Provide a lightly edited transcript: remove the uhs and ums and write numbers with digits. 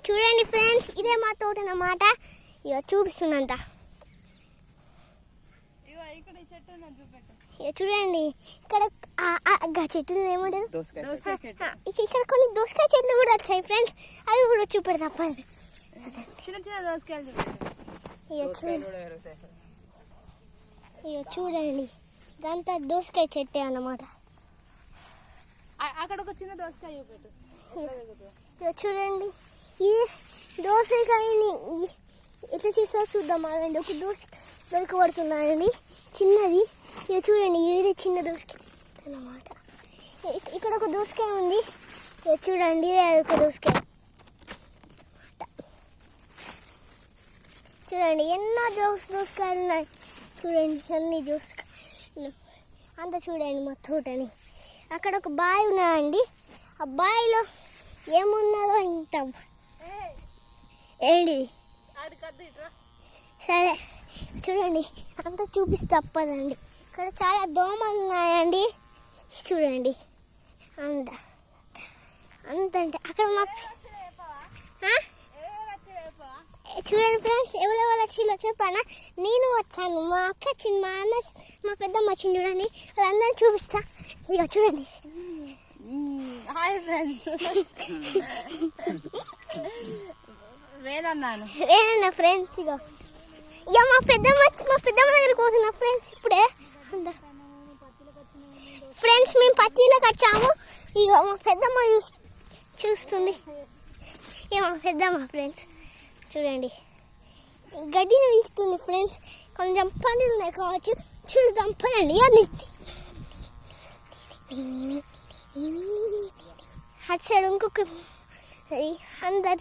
చూడండి ఫ్రెండ్స్, ఇదే మా తోట అన్నమాట. ఇక చూపిస్తున్నంత. ఇక చూడండి ఇక్కడ చెట్టు ఏమంటారు, ఇక్కడ కొన్ని దోసకాయ చెట్లు కూడా వచ్చాయి ఫ్రెండ్స్. అవి కూడా చూపెడతా తప్పదు. ఇక చూడండి ఇదంతా దోసకాయ చెట్టే అన్నమాట. అక్కడ ఒక చిన్న దోసకాయ చూపెట్టు. ఇక చూడండి ఈ దోసకాయని ఎట్లా చేస్తారో చూద్దాం. అలాంటి ఒక దోసకాయ దొరకబడుతున్నాయండి చిన్నది. ఇక చూడండి ఇది చిన్న దోసకాయ అన్నమాట. ఇక్కడ ఒక దోసకాయ ఉంది. ఇక చూడండి ఒక దోసకాయ. చూడండి ఎన్నో దోసకాయలు ఉన్నాయి. చూడండి అన్ని దోసకాయలు అంతా చూడండి మా తోటని. అక్కడ ఒక బావి ఉన్నదండి. ఆ బావిలో ఏమున్నదో ఇంత ఏంటి సరే చూడండి అంతా చూపిస్తే తప్పదండి. ఇక్కడ చాలా దోమలు ఉన్నాయండి. చూడండి అంతంటే అక్కడ మా చూడండి ఫ్రెండ్స్, ఎవరెవరు వచ్చిందో చెప్పానా. నేను వచ్చాను, మా అక్క వచ్చింది, మా అన్న, మా పెద్దమ్మ వచ్చింది. చూడండి వాళ్ళందరూ చూపిస్తా. ఇక చూడండి. హాయ్ ఫ్రెండ్స్, వేరన్నా ఫ్రెండ్స్. ఇక మా పెద్దమ్మ దగ్గరికి పోతున్నా ఫ్రెండ్స్. ఇప్పుడే ఫ్రెండ్స్ మేము పత్తిలోకి వచ్చాము. ఇక మా పెద్దమ్మ చూస్తుంది. ఇక మా పెద్దమ్మ ఫ్రెండ్స్ చూడండి గడ్డిని వీక్తుంది ఫ్రెండ్స్. కొంచెం పనులు ఉన్నాయి కావచ్చు, చూద్దాం పనండి. అటు సైడ్ ఇంకొక అందరు